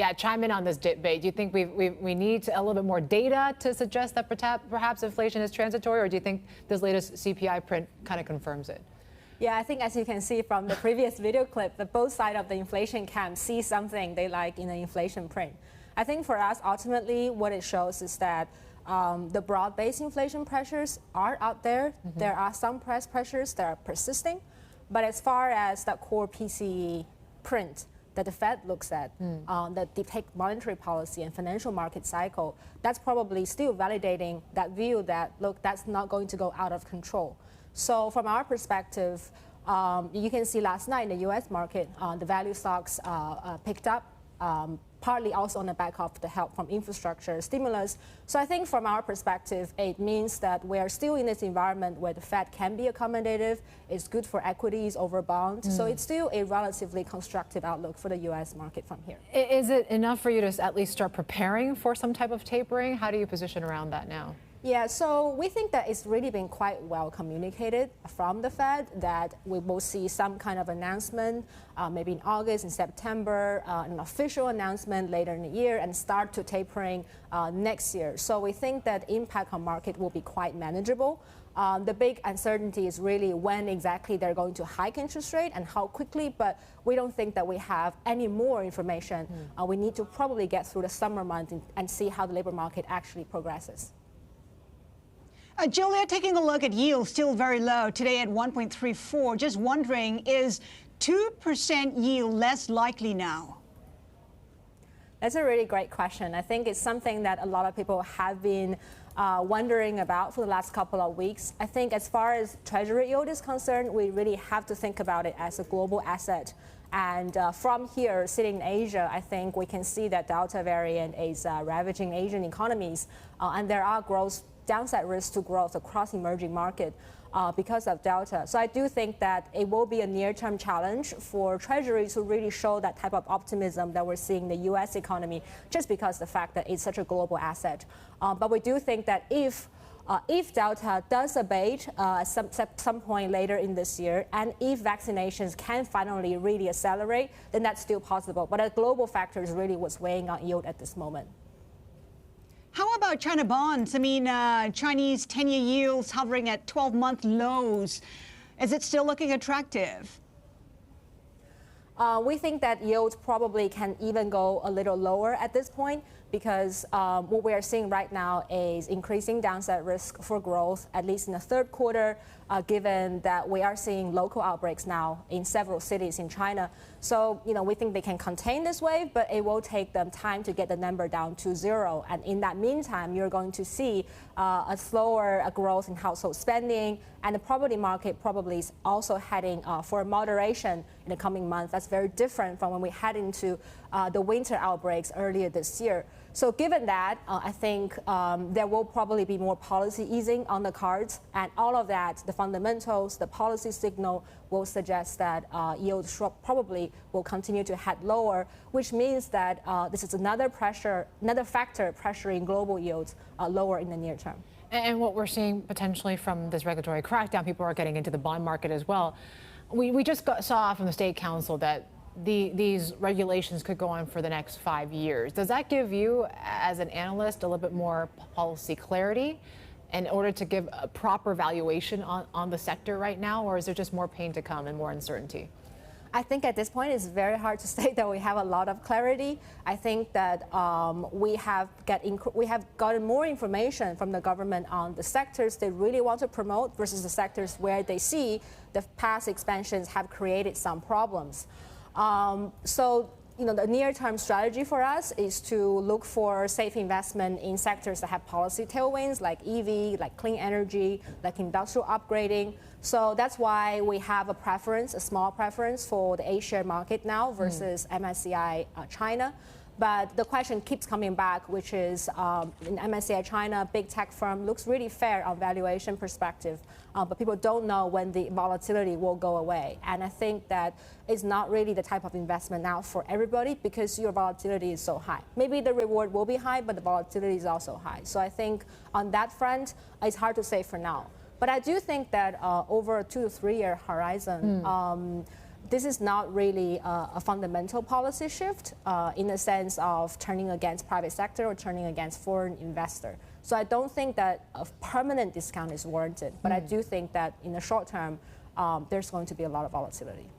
Yeah, chime in on this debate. Do you think we need a little bit more data to suggest that perhaps inflation is transitory, or do you think this latest CPI print kind of confirms it? Yeah, I think as you can see from the previous video clip, that both sides of the inflation camp see something they like in the inflation print. I think for us, ultimately, what it shows is that the broad-based inflation pressures are out there. Mm-hmm. There are some price pressures that are persisting. But as far as that core PCE print that the Fed looks at, that depict monetary policy and financial market cycle, that's probably still validating that view that, look, that's not going to go out of control. So from our perspective, you can see last night in the U.S. market, the value stocks picked up, partly also on the back of the help from infrastructure stimulus. So I think from our perspective, it means that we are still in this environment where the Fed can be accommodative. It's good for equities over bonds. So it's still a relatively constructive outlook for the U.S. market from here. Is it enough for you to at least start preparing for some type of tapering? How do you position around that now? Yeah, so we think that it's really been quite well communicated from the Fed that we will see some kind of announcement, maybe in August and September, an official announcement later in the year, and start to tapering next year. So we think that impact on market will be quite manageable. The big uncertainty is really when exactly they're going to hike interest rate and how quickly, but we don't think that we have any more information. We need to probably get through the summer month and see how the labor market actually progresses. Julia, taking a look at yields, still very low today at 1.34. Just wondering, is 2% yield less likely now? That's a really great question. I think it's something that a lot of people have been wondering about for the last couple of weeks. I think as far as Treasury yield is concerned, we really have to think about it as a global asset. And from here, sitting in Asia, I think we can see that Delta variant is ravaging Asian economies, and there are downside risks to growth across emerging markets because of Delta. So I do think that it will be a near-term challenge for Treasury to really show that type of optimism that we're seeing in the U.S. economy, just because of the fact that it's such a global asset. But we do think that if Delta does abate at some point later in this year, and if vaccinations can finally really accelerate, then that's still possible. But a global factor is really what's weighing on yield at this moment. How about China bonds? I mean, Chinese 10-year yields hovering at 12-month lows. Is it still looking attractive? We think that yields probably can even go a little lower at this point, because what we are seeing right now is increasing downside risk for growth, at least in the third quarter, given that we are seeing local outbreaks now in several cities in China. So, we think they can contain this wave, but it will take them time to get the number down to zero. And in that meantime, you're going to see a slower growth in household spending, and the property market probably is also heading for a moderation in the coming months. That's very different from when we head into the winter outbreaks earlier this year. So given that, I think there will probably be more policy easing on the cards, and all of that, the fundamentals, the policy signal will suggest that yields probably will continue to head lower, which means that this is another factor pressuring global yields lower in the near term. And what we're seeing potentially from this regulatory crackdown, people are getting into the bond market as well. We just saw from the State Council that these regulations could go on for the next 5 years. Does that give you, as an analyst, a little bit more policy clarity in order to give a proper valuation on the sector right now, or is there just more pain to come and more uncertainty? I think at this point it's very hard to say that we have a lot of clarity. I think that we have gotten more information from the government on the sectors they really want to promote versus the sectors where they see the past expansions have created some problems. So the near-term strategy for us is to look for safe investment in sectors that have policy tailwinds, like EV, like clean energy, like industrial upgrading. So that's why we have a small preference for the A-share market now versus MSCI China. But the question keeps coming back, which is in MSCI China, big tech firm looks really fair on valuation perspective, but people don't know when the volatility will go away. And I think that it's not really the type of investment now for everybody because your volatility is so high. Maybe the reward will be high, but the volatility is also high. So I think on that front, it's hard to say for now. But I do think that over a 2 to 3 year horizon, this is not really a fundamental policy shift in the sense of turning against private sector or turning against foreign investor. So I don't think that a permanent discount is warranted, but I do think that in the short term, there's going to be a lot of volatility.